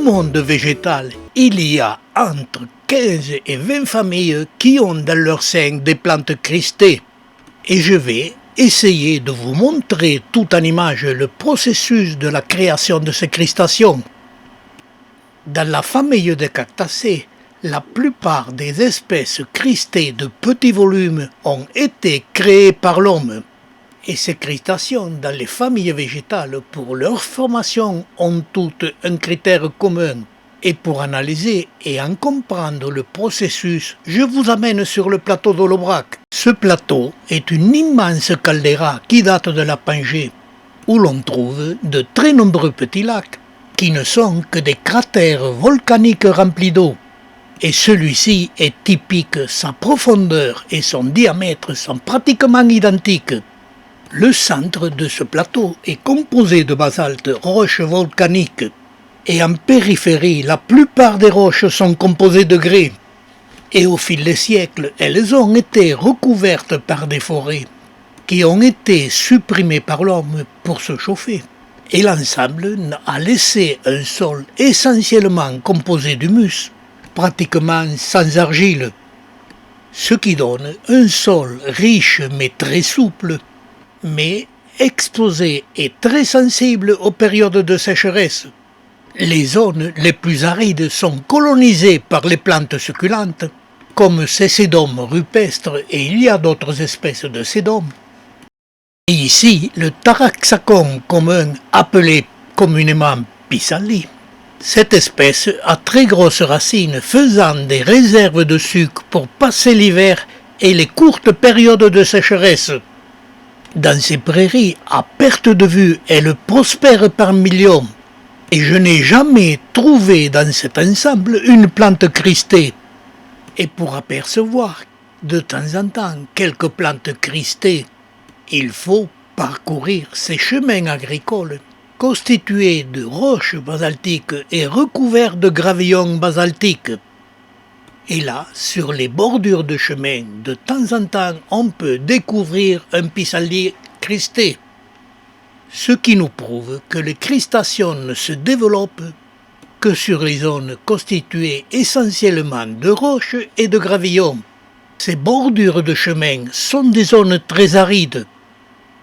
monde végétal, il y a entre 15 et 20 familles qui ont dans leur sein des plantes cristées. Et je vais essayer de vous montrer tout en image le processus de la création de ces crustaceans. Dans la famille des cactacées, la plupart des espèces cristées de petit volume ont été créées par l'homme. Et ces crustaceans dans les familles végétales, pour leur formation, ont toutes un critère commun. Et pour analyser et en comprendre le processus, je vous amène sur le plateau d'Holobrac. Ce plateau est une immense caldeira qui date de la Pangée, où l'on trouve de très nombreux petits lacs, qui ne sont que des cratères volcaniques remplis d'eau. Et celui-ci est typique, sa profondeur et son diamètre sont pratiquement identiques. Le centre de ce plateau est composé de basalte, roches volcaniques, et en périphérie, la plupart des roches sont composées de grès. Et au fil des siècles, elles ont été recouvertes par des forêts, qui ont été supprimées par l'homme pour se chauffer. Et l'ensemble a laissé un sol essentiellement composé d'humus, pratiquement sans argile, ce qui donne un sol riche mais très souple, mais exposé et très sensible aux périodes de sécheresse. Les zones les plus arides sont colonisées par les plantes succulentes, comme ces sédums rupestres, et il y a d'autres espèces de sédums. Et ici, le taraxacum commun, appelé communément pissenlit. Cette espèce a très grosses racines faisant des réserves de sucre pour passer l'hiver et les courtes périodes de sécheresse. Dans ces prairies, à perte de vue, elle prospère par millions. Et je n'ai jamais trouvé dans cet ensemble une plante cristée. Et pour apercevoir de temps en temps quelques plantes cristées, il faut parcourir ces chemins agricoles constitués de roches basaltiques et recouverts de gravillons basaltiques. Et là, sur les bordures de chemin, de temps en temps, on peut découvrir un pissenlit cristé. Ce qui nous prouve que les crustaceans ne se développent que sur les zones constituées essentiellement de roches et de gravillons. Ces bordures de chemin sont des zones très arides.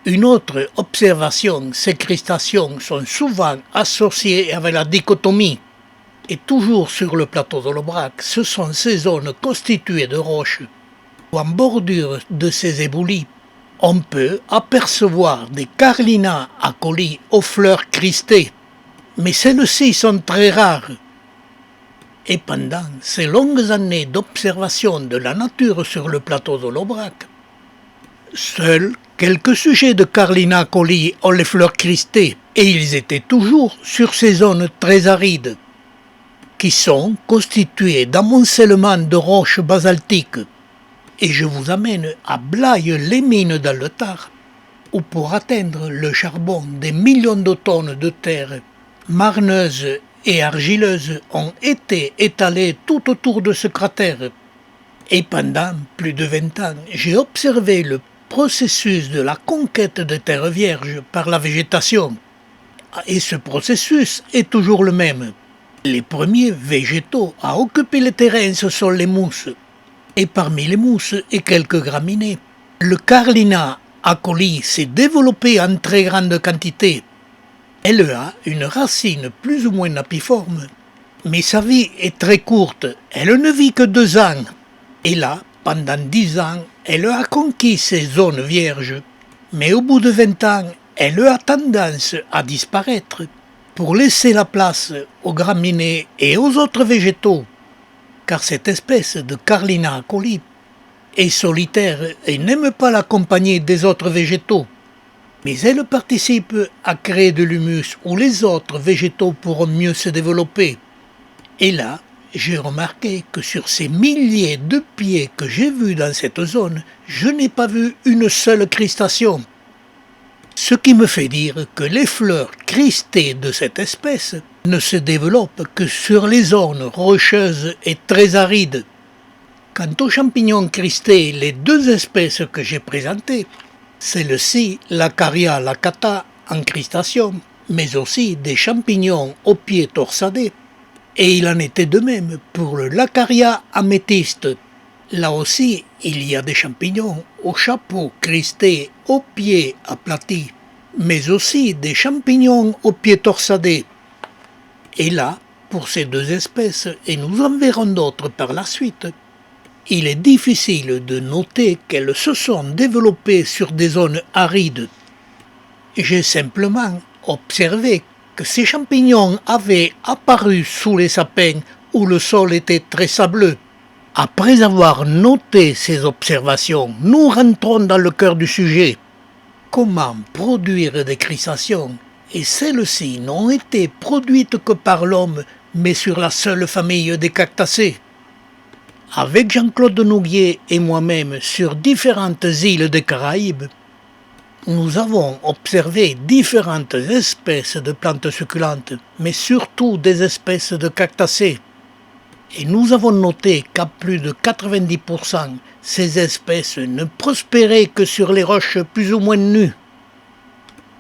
Une autre observation, ces crustaceans sont souvent associés avec la dichotomie. Et toujours sur le plateau d'Holobrac, ce sont ces zones constituées de roches. En bordure de ces éboulis, on peut apercevoir des Carlina acoli aux fleurs cristées, mais celles-ci sont très rares. Et pendant ces longues années d'observation de la nature sur le plateau d'Holobrac, seuls quelques sujets de Carlina acoli ont les fleurs cristées, et ils étaient toujours sur ces zones très arides, qui sont constituées d'amoncellements de roches basaltiques. Et je vous amène à Blaye-les-Mines dans le Tarn, où pour atteindre le charbon, des millions de tonnes de terre marneuse et argileuse ont été étalées tout autour de ce cratère. Et pendant plus de 20 ans, j'ai observé le processus de la conquête de terres vierges par la végétation. Et ce processus est toujours le même. Les premiers végétaux à occuper les terrains, ce sont les mousses. Et parmi les mousses et quelques graminées, le Carlina acoli s'est développé en très grande quantité. Elle a une racine plus ou moins napiforme, mais sa vie est très courte, elle ne vit que 2 ans. Et là, pendant 10 ans, elle a conquis ces zones vierges, mais au bout de 20 ans, elle a tendance à disparaître pour laisser la place aux graminées et aux autres végétaux. Car cette espèce de Carlina acoli est solitaire et n'aime pas la compagnie des autres végétaux. Mais elle participe à créer de l'humus où les autres végétaux pourront mieux se développer. Et là, j'ai remarqué que sur ces milliers de pieds que j'ai vus dans cette zone, je n'ai pas vu une seule crustation. Ce qui me fait dire que les fleurs cristées de cette espèce ne se développent que sur les zones rocheuses et très arides. Quant aux champignons cristés, les 2 espèces que j'ai présentées, celle-ci, l'Acaria lacata en crustation, mais aussi des champignons aux pieds torsadés, Et il en était de même pour le Laccaria améthyste. Là aussi, il y a des champignons au chapeau cristé, aux pieds aplatis, mais aussi des champignons aux pieds torsadés. Et là, pour ces deux espèces, et nous en verrons d'autres par la suite, il est difficile de noter qu'elles se sont développées sur des zones arides. J'ai simplement observé que ces champignons avaient apparu sous les sapins où le sol était très sableux. Après avoir noté ces observations, nous rentrons dans le cœur du sujet. Comment produire des crustacions? Et celles-ci n'ont été produites que par l'homme, mais sur la seule famille des cactacées. Avec Jean-Claude Nouguier et moi-même sur différentes îles des Caraïbes, nous avons observé différentes espèces de plantes succulentes, mais surtout des espèces de cactacées. Et nous avons noté qu'à plus de 90%, ces espèces ne prospéraient que sur les roches plus ou moins nues.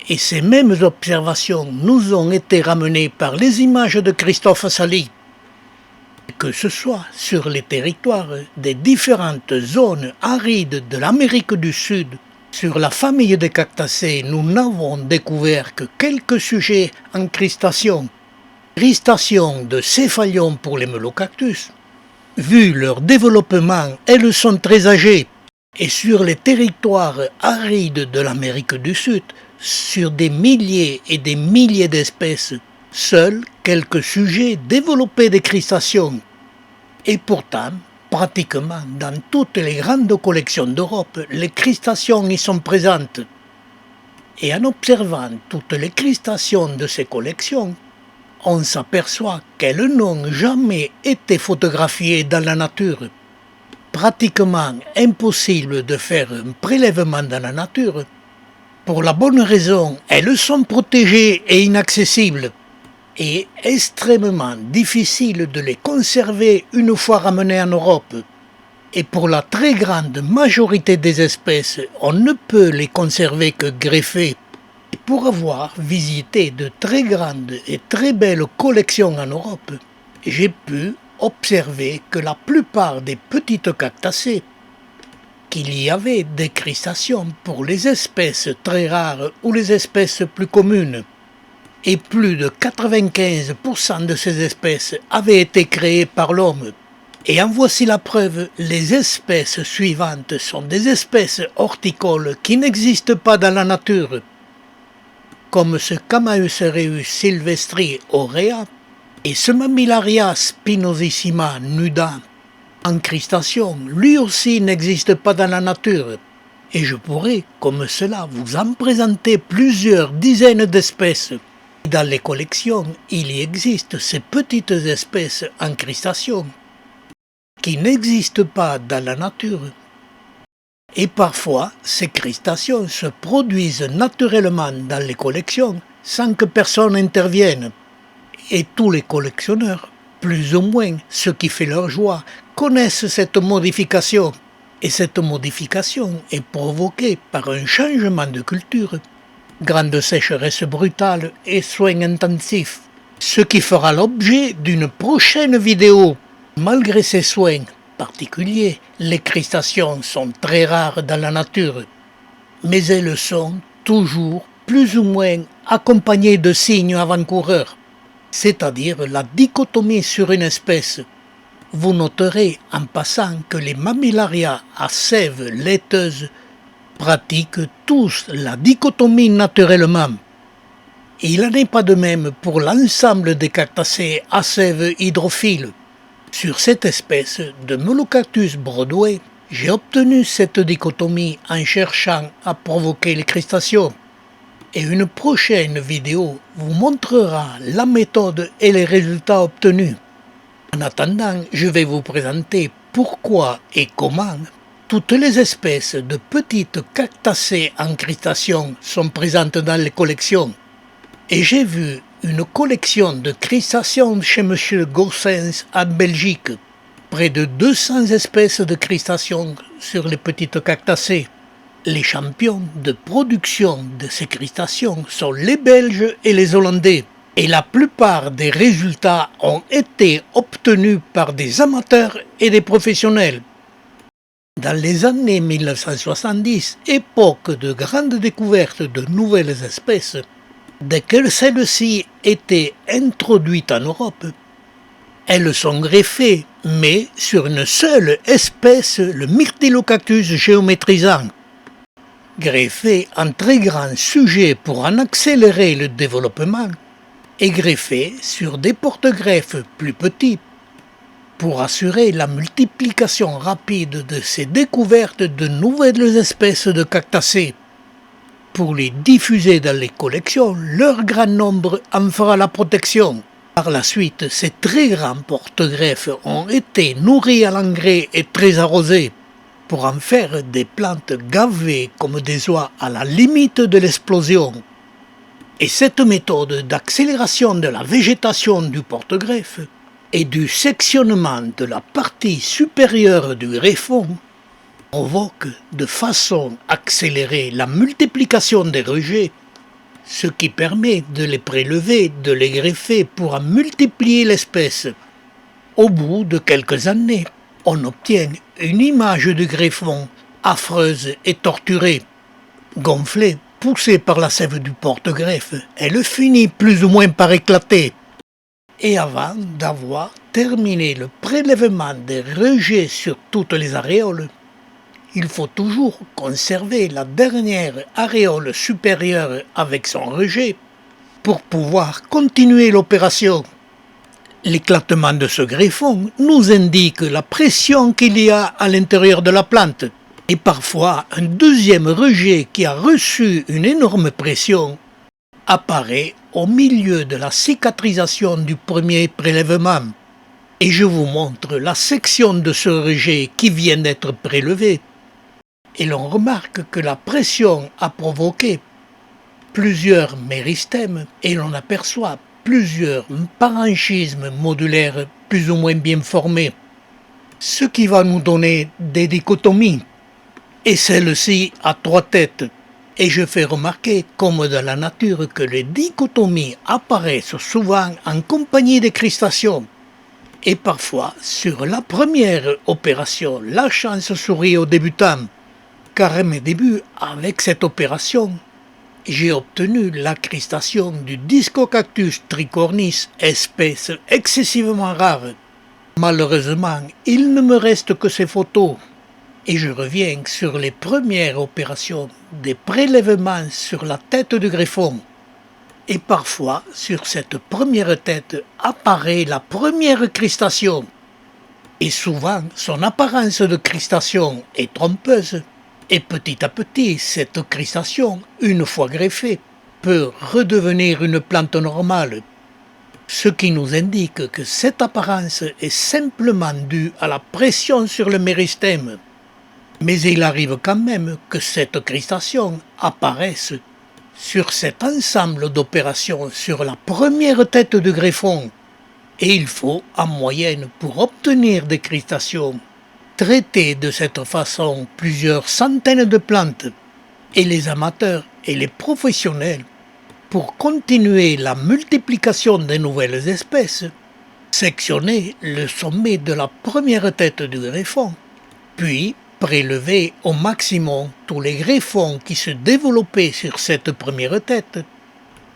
Et ces mêmes observations nous ont été ramenées par les images de Christophe Sali. Que ce soit sur les territoires des différentes zones arides de l'Amérique du Sud, sur la famille des cactacées, nous n'avons découvert que quelques sujets en crustacés. Crustaceans de céphalions pour les melocactus. Vu leur développement, elles sont très âgées. Et sur les territoires arides de l'Amérique du Sud, sur des milliers et des milliers d'espèces, seuls quelques sujets développaient des crustaceans. Et pourtant, pratiquement dans toutes les grandes collections d'Europe, les crustaceans y sont présentes. Et en observant toutes les crustaceans de ces collections, on s'aperçoit qu'elles n'ont jamais été photographiées dans la nature. Pratiquement impossible de faire un prélèvement dans la nature. Pour la bonne raison, elles sont protégées et inaccessibles. Et extrêmement difficile de les conserver une fois ramenées en Europe. Et pour la très grande majorité des espèces, on ne peut les conserver que greffées. Pour avoir visité de très grandes et très belles collections en Europe, j'ai pu observer que la plupart des petites cactacées, qu'il y avait des crustaceans pour les espèces très rares ou les espèces plus communes. Et plus de 95% de ces espèces avaient été créées par l'homme. Et en voici la preuve, les espèces suivantes sont des espèces horticoles qui n'existent pas dans la nature, comme ce Chamaeocereus sylvestri aurea et ce Mammillaria spinosissima nuda. En crustacés, lui aussi n'existe pas dans la nature. Et je pourrais, comme cela, vous en présenter plusieurs dizaines d'espèces. Dans les collections, il y existe ces petites espèces en crustacés qui n'existent pas dans la nature. Et parfois, ces crustaceans se produisent naturellement dans les collections sans que personne intervienne. Et tous les collectionneurs, plus ou moins ceux qui font leur joie, connaissent cette modification. Et cette modification est provoquée par un changement de culture. Grande sécheresse brutale et soins intensifs, ce qui fera l'objet d'une prochaine vidéo. Malgré ces soins particuliers, les crustaceans sont très rares dans la nature, mais elles sont toujours plus ou moins accompagnées de signes avant-coureurs, c'est-à-dire la dichotomie sur une espèce. Vous noterez en passant que les Mammillaria à sève laiteuse pratiquent tous la dichotomie naturellement. Il n'en est pas de même pour l'ensemble des cactacées à sève hydrophile. Sur cette espèce de Melocactus Broadway, j'ai obtenu cette dichotomie en cherchant à provoquer les crustaceans. Et une prochaine vidéo vous montrera la méthode et les résultats obtenus. En attendant, je vais vous présenter pourquoi et comment toutes les espèces de petites cactacées en crustacés sont présentes dans les collections. Et j'ai vu une collection de crustaceans chez M. Goossens en Belgique. Près de 200 espèces de crustaceans sur les petites cactacées. Les champions de production de ces crustaceans sont les Belges et les Hollandais. et la plupart des résultats ont été obtenus par des amateurs et des professionnels. Dans les années 1970, époque de grande découverte de nouvelles espèces, dès que celles-ci étaient introduites en Europe, elles sont greffées, mais sur une seule espèce, le Myrtillocactus géométrisant. Greffé en très grand sujet pour en accélérer le développement, et greffé sur des porte-greffes plus petits pour assurer la multiplication rapide de ces découvertes de nouvelles espèces de cactacées. Pour les diffuser dans les collections, leur grand nombre en fera la protection. Par la suite, ces très grands porte-greffes ont été nourris à l'engrais et très arrosés pour en faire des plantes gavées comme des oies à la limite de l'explosion. Et cette méthode d'accélération de la végétation du porte-greffe et du sectionnement de la partie supérieure du greffon provoque de façon accélérée la multiplication des rejets, ce qui permet de les prélever, de les greffer pour en multiplier l'espèce. Au bout de quelques années, on obtient une image du greffon affreuse et torturée, gonflée, poussée par la sève du porte-greffe, elle finit plus ou moins par éclater. Et avant d'avoir terminé le prélèvement des rejets sur toutes les aréoles, il faut toujours conserver la dernière aréole supérieure avec son rejet pour pouvoir continuer l'opération. L'éclatement de ce greffon nous indique la pression qu'il y a à l'intérieur de la plante. Et parfois, un deuxième rejet qui a reçu une énorme pression apparaît au milieu de la cicatrisation du premier prélèvement. Et je vous montre la section de ce rejet qui vient d'être prélevé. Et l'on remarque que la pression a provoqué plusieurs méristèmes et l'on aperçoit plusieurs parenchymes modulaires plus ou moins bien formés, ce qui va nous donner des dichotomies. Et celle-ci a 3 têtes. Et je fais remarquer, comme dans la nature, que les dichotomies apparaissent souvent en compagnie des crustaceaux. Et parfois, sur la première opération, la chance sourit aux débutants. Car à mes débuts, avec cette opération, j'ai obtenu la crustation du Discocactus tricornis, espèce excessivement rare. Malheureusement, il ne me reste que ces photos. Et je reviens sur les premières opérations des prélèvements sur la tête du greffon. Et parfois, sur cette première tête apparaît la première crustation. Et souvent, son apparence de crustation est trompeuse. Et petit à petit, cette crustation, une fois greffée, peut redevenir une plante normale. Ce qui nous indique que cette apparence est simplement due à la pression sur le méristème. Mais il arrive quand même que cette crustation apparaisse sur cet ensemble d'opérations sur la première tête du greffon. Et il faut, en moyenne, pour obtenir des crustations, traiter de cette façon plusieurs centaines de plantes. Et les amateurs et les professionnels, pour continuer la multiplication des nouvelles espèces, sectionner le sommet de la première tête du greffon, puis prélever au maximum tous les greffons qui se développaient sur cette première tête.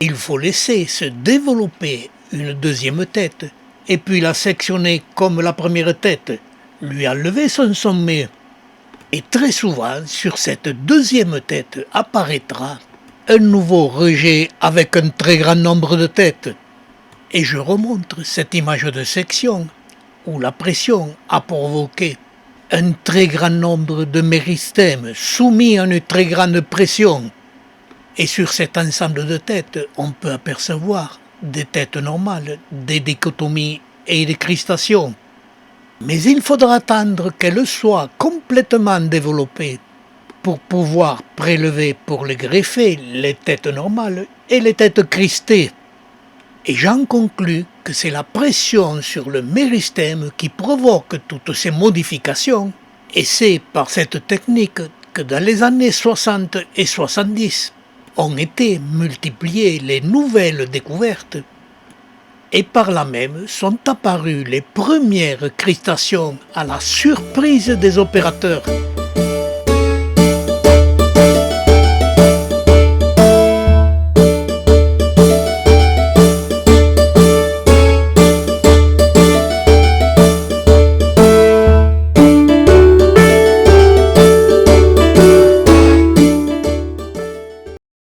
Il faut laisser se développer une deuxième tête et puis la sectionner comme la première tête, lui enlever son sommet. Et très souvent, sur cette deuxième tête apparaîtra un nouveau rejet avec un très grand nombre de têtes. Et je remontre cette image de section où la pression a provoqué un très grand nombre de méristèmes soumis à une très grande pression. Et sur cet ensemble de têtes, on peut apercevoir des têtes normales, des dichotomies et des crustations. Mais il faudra attendre qu'elles soient complètement développées pour pouvoir prélever pour les greffer les têtes normales et les têtes cristées. Et j'en conclus que c'est la pression sur le méristème qui provoque toutes ces modifications, et c'est par cette technique que dans les années 60 et 70 ont été multipliées les nouvelles découvertes Et par là même sont apparues les premières crustacions à la surprise des opérateurs.